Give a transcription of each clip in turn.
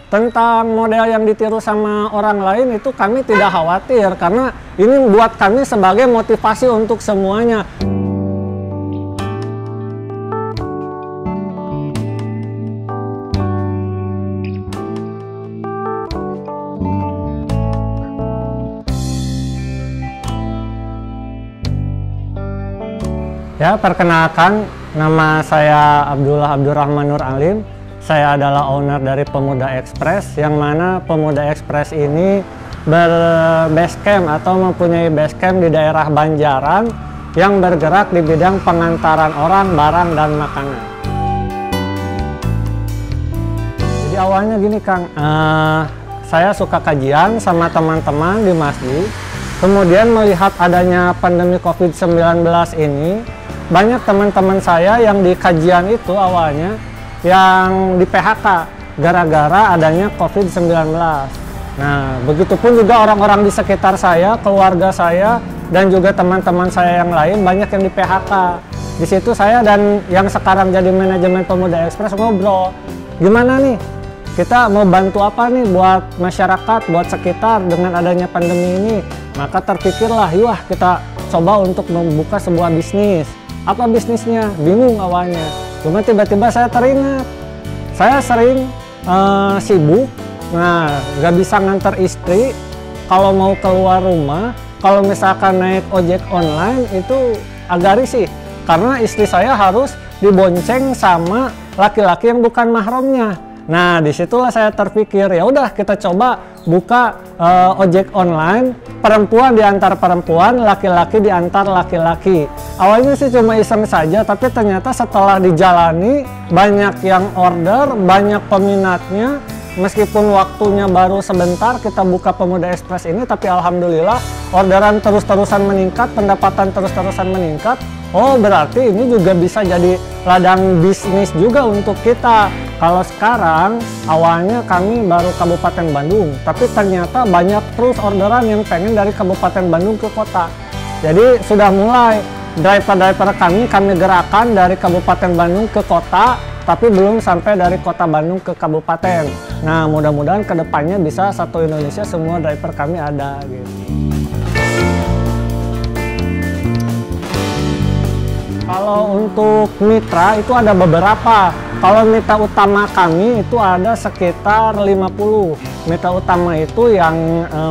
Tentang model yang ditiru sama orang lain itu kami tidak khawatir, karena ini buat kami sebagai motivasi untuk semuanya. Ya, perkenalkan, nama saya Abdullah Abdurrahman Nur Alim. Saya adalah owner dari Pemuda Express, yang mana Pemuda Express ini berbase camp atau mempunyai base camp di daerah Banjaran yang bergerak di bidang pengantaran orang, barang, dan makanan. Jadi awalnya gini Kang, saya suka kajian sama teman-teman di masjid. Kemudian melihat adanya pandemi COVID-19 ini, banyak teman-teman saya yang di kajian itu awalnya yang di PHK gara-gara adanya COVID-19. Nah, begitupun juga orang-orang di sekitar saya, keluarga saya, dan juga teman-teman saya yang lain banyak yang di PHK. Di situ saya dan yang sekarang jadi manajemen Pemuda Express ngobrol, gimana nih? Kita mau bantu apa nih buat masyarakat, buat sekitar dengan adanya pandemi ini? Maka terpikirlah, yuk kita coba untuk membuka sebuah bisnis. Apa bisnisnya? Bingung awalnya. Cuma tiba-tiba saya teringat, saya sering sibuk, nggak bisa nganter istri kalau mau keluar rumah. Kalau misalkan naik ojek online itu agak risih, karena istri saya harus dibonceng sama laki-laki yang bukan mahramnya. Nah, disitulah saya terpikir, ya udah kita coba buka ojek online, perempuan diantar perempuan, laki-laki diantar laki-laki. Awalnya sih cuma iseng saja, tapi ternyata setelah dijalani banyak yang order, banyak peminatnya. Meskipun waktunya baru sebentar kita buka Pemuda Express ini, tapi alhamdulillah orderan terus-terusan meningkat, pendapatan terus-terusan meningkat. Oh, berarti ini juga bisa jadi ladang bisnis juga untuk kita. Kalau sekarang awalnya kami baru Kabupaten Bandung, tapi ternyata banyak terus orderan yang pengen dari Kabupaten Bandung ke kota. Jadi sudah mulai driver-driver kami gerakan dari Kabupaten Bandung ke kota, tapi belum sampai dari kota Bandung ke kabupaten. Nah, mudah-mudahan kedepannya bisa satu Indonesia semua driver kami ada gitu. Kalau untuk mitra itu ada beberapa. Kalau mitra utama kami itu ada sekitar 50. Mitra utama itu yang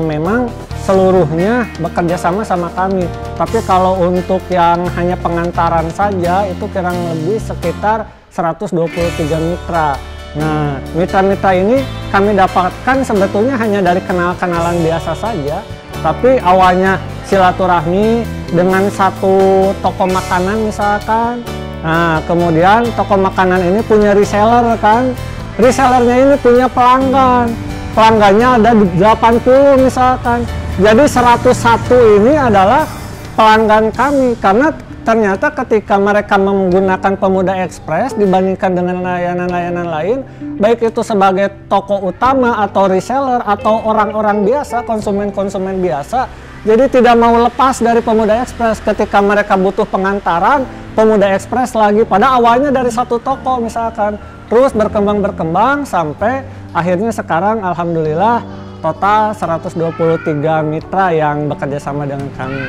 memang seluruhnya bekerja sama kami. Tapi kalau untuk yang hanya pengantaran saja itu kurang lebih sekitar 123 mitra. Nah, mitra-mitra ini kami dapatkan sebetulnya hanya dari kenal-kenalan biasa saja. Tapi awalnya silaturahmi dengan satu toko makanan misalkan. Nah, kemudian toko makanan ini punya reseller kan. Resellernya ini punya pelanggan. Pelanggannya ada 80 misalkan. Jadi 101 ini adalah pelanggan kami, karena ternyata ketika mereka menggunakan Pemuda Express dibandingkan dengan layanan-layanan lain, baik itu sebagai toko utama atau reseller atau orang-orang biasa, konsumen-konsumen biasa, jadi tidak mau lepas dari Pemuda Express. Ketika mereka butuh pengantaran, Pemuda Express lagi. Pada awalnya dari satu toko misalkan, terus berkembang sampai akhirnya sekarang alhamdulillah total 123 mitra yang bekerja sama dengan kami.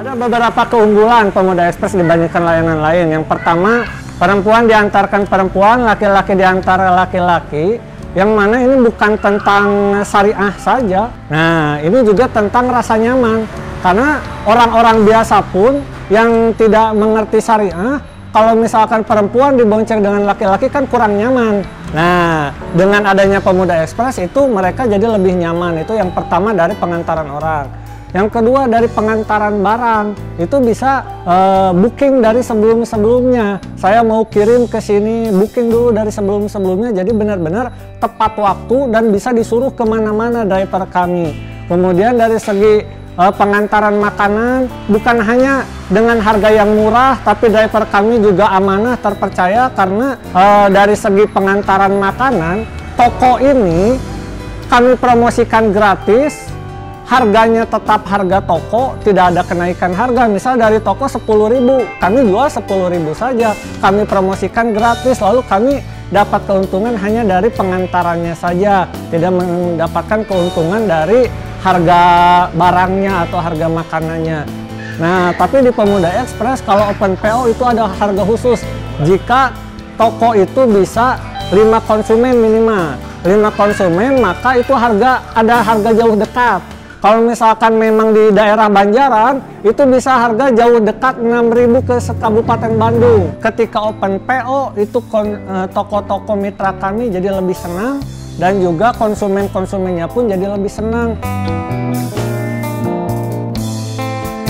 Ada beberapa keunggulan Pemuda Express dibandingkan layanan lain. Yang pertama, perempuan diantarkan perempuan, laki-laki diantar laki-laki, yang mana ini bukan tentang syariah saja. Nah, ini juga tentang rasa nyaman. Karena orang-orang biasa pun yang tidak mengerti syariah, kalau misalkan perempuan dibonceng dengan laki-laki kan kurang nyaman. Nah, dengan adanya Pemuda Express itu mereka jadi lebih nyaman. Itu yang pertama dari pengantaran orang. Yang kedua dari pengantaran barang, itu bisa booking dari sebelum-sebelumnya. Saya mau kirim ke sini, booking dulu dari sebelum-sebelumnya, jadi benar-benar tepat waktu dan bisa disuruh kemana-mana driver kami. Kemudian dari segi pengantaran makanan, bukan hanya dengan harga yang murah, tapi driver kami juga amanah, terpercaya, karena dari segi pengantaran makanan, toko ini kami promosikan gratis. Harganya tetap harga toko, tidak ada kenaikan harga. Misal dari toko 10.000, kami jual 10.000 saja. Kami promosikan gratis, lalu kami dapat keuntungan hanya dari pengantarannya saja, tidak mendapatkan keuntungan dari harga barangnya atau harga makanannya. Nah, tapi di Pemuda Express kalau open PO itu ada harga khusus. Jika toko itu bisa 5 konsumen minimal, 5 konsumen, maka itu ada harga jauh dekat. Kalau misalkan memang di daerah Banjaran, itu bisa harga jauh dekat 6.000 ke Kabupaten Bandung. Ketika open PO, itu toko-toko mitra kami jadi lebih senang, dan juga konsumen-konsumennya pun jadi lebih senang.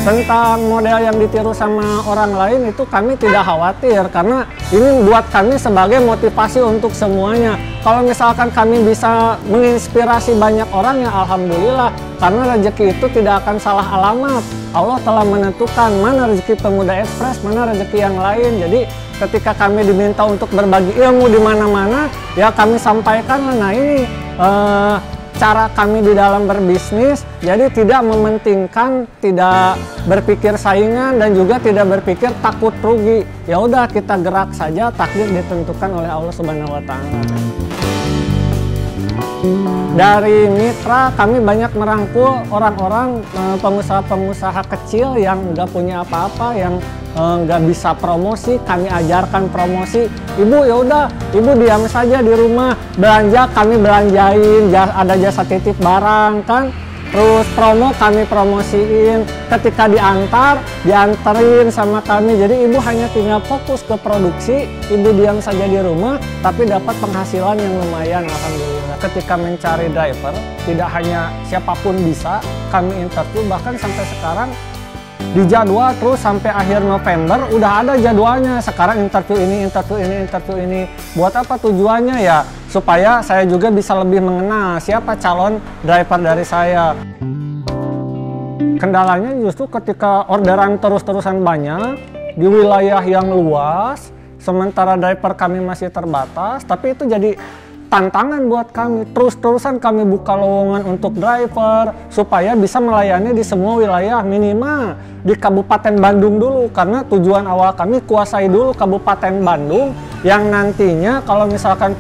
Tentang model yang ditiru sama orang lain itu kami tidak khawatir, karena ini buat kami sebagai motivasi untuk semuanya. Kalau misalkan kami bisa menginspirasi banyak orang, ya alhamdulillah, karena rezeki itu tidak akan salah alamat. Allah telah menentukan mana rezeki Pemuda Express, mana rezeki yang lain. Jadi ketika kami diminta untuk berbagi ilmu di mana-mana, ya kami sampaikan. Nah, ini cara kami di dalam berbisnis, jadi tidak mementingkan, tidak berpikir saingan, dan juga tidak berpikir takut rugi. Ya udah, kita gerak saja, takdir ditentukan oleh Allah Subhanahu wa Ta'ala. Dari mitra kami banyak merangkul orang-orang, pengusaha-pengusaha kecil yang nggak punya apa-apa, yang nggak bisa promosi. Kami ajarkan promosi. Ibu, ya udah, ibu diam saja di rumah, belanja kami belanjain, ada jasa titip barang kan, terus promo kami promosiin. Ketika diantarin sama kami. Jadi ibu hanya tinggal fokus ke produksi, ibu diam saja di rumah, tapi dapat penghasilan yang lumayan, alhamdulillah. Ketika mencari driver, tidak hanya siapapun bisa, kami interview, bahkan sampai sekarang dijadwal terus sampai akhir November udah ada jadwalnya. Sekarang interview ini, interview ini, interview ini. Buat apa tujuannya? Ya supaya saya juga bisa lebih mengenal siapa calon driver dari saya. Kendalanya justru ketika orderan terus-terusan banyak di wilayah yang luas, sementara driver kami masih terbatas, tapi itu jadi tantangan buat kami. Terus-terusan kami buka lowongan untuk driver supaya bisa melayani di semua wilayah, minimal di Kabupaten Bandung dulu, karena tujuan awal kami kuasai dulu Kabupaten Bandung, yang nantinya kalau misalkan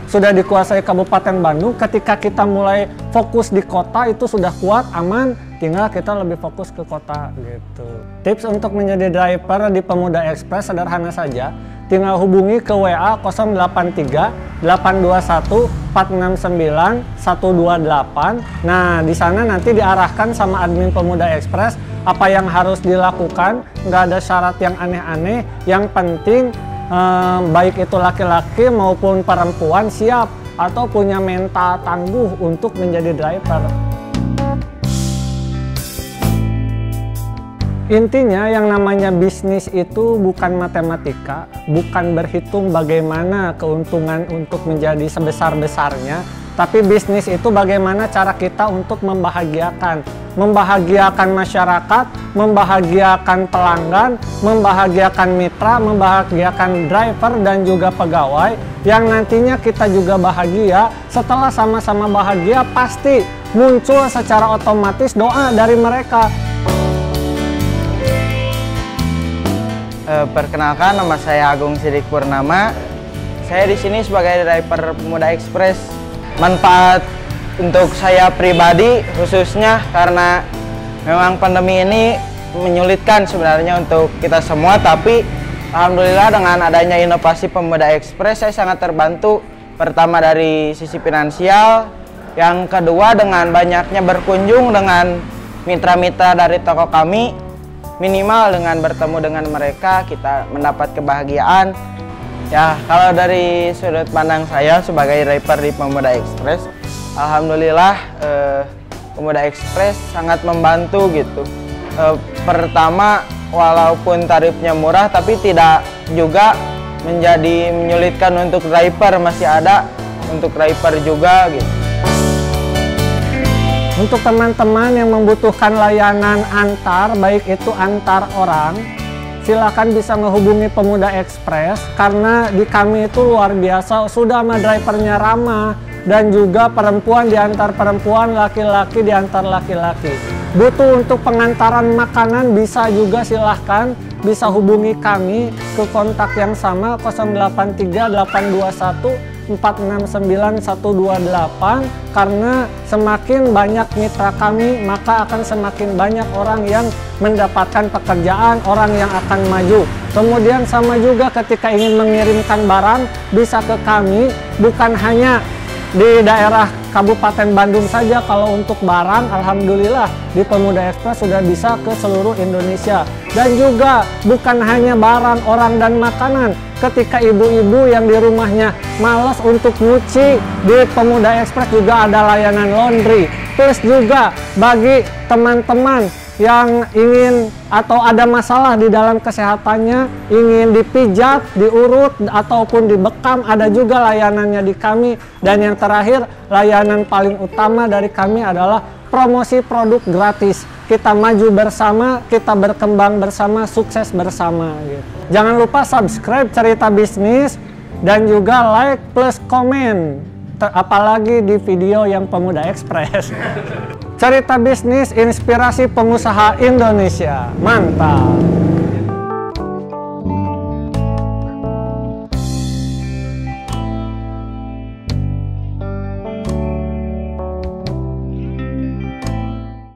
sudah dikuasai Kabupaten Bandung, ketika kita mulai fokus di kota itu sudah kuat, aman, tinggal kita lebih fokus ke kota gitu. Tips untuk menjadi driver di Pemuda Express sederhana saja, tinggal hubungi ke WA 083 821 469 128. Nah, di sana nanti diarahkan sama admin Pemuda Express apa yang harus dilakukan. Nggak ada syarat yang aneh-aneh. Yang penting baik itu laki-laki maupun perempuan siap atau punya mental tangguh untuk menjadi driver. Intinya yang namanya bisnis itu bukan matematika, bukan berhitung bagaimana keuntungan untuk menjadi sebesar-besarnya, tapi bisnis itu bagaimana cara kita untuk membahagiakan masyarakat, membahagiakan pelanggan, membahagiakan mitra, membahagiakan driver dan juga pegawai, yang nantinya kita juga bahagia. Setelah sama-sama bahagia, pasti muncul secara otomatis doa dari mereka. Perkenalkan, nama saya Agung Sidik Purnama. Saya di sini sebagai driver Pemuda Express. Manfaat untuk saya pribadi khususnya karena memang pandemi ini menyulitkan sebenarnya untuk kita semua, tapi alhamdulillah dengan adanya inovasi Pemuda Express saya sangat terbantu. Pertama dari sisi finansial, yang kedua dengan banyaknya berkunjung dengan mitra-mitra dari toko kami. Minimal dengan bertemu dengan mereka kita mendapat kebahagiaan. Ya, kalau dari sudut pandang saya sebagai driver di Pemuda Express, alhamdulillah Pemuda Express sangat membantu gitu. Pertama, walaupun tarifnya murah tapi tidak juga menjadi menyulitkan untuk driver, masih ada untuk driver juga gitu. Untuk teman-teman yang membutuhkan layanan antar, baik itu antar orang, silakan bisa menghubungi Pemuda Express, karena di kami itu luar biasa, sudah sama drivernya ramah, dan juga perempuan diantar perempuan, laki-laki diantar laki-laki. butuh untuk pengantaran makanan bisa juga silahkan, bisa hubungi kami ke kontak yang sama 083821469128, karena semakin banyak mitra kami maka akan semakin banyak orang yang mendapatkan pekerjaan, orang yang akan maju. Kemudian sama juga ketika ingin mengirimkan barang bisa ke kami, bukan hanya di daerah Kabupaten Bandung saja. Kalau untuk barang, alhamdulillah di Pemuda Express sudah bisa ke seluruh Indonesia. Dan juga bukan hanya barang, orang dan makanan. Ketika ibu-ibu yang di rumahnya malas untuk nyuci, di Pemuda Express juga ada layanan laundry. Plus juga bagi teman-teman yang ingin atau ada masalah di dalam kesehatannya, ingin dipijat, diurut, ataupun dibekam, ada juga layanannya di kami. Dan yang terakhir, layanan paling utama dari kami adalah promosi produk gratis. Kita maju bersama, kita berkembang bersama, sukses bersama gitu. Jangan lupa subscribe Cerita Bisnis dan juga like plus komen, apalagi di video yang Pemuda Express. Cerita Bisnis, inspirasi pengusaha Indonesia. Mantap.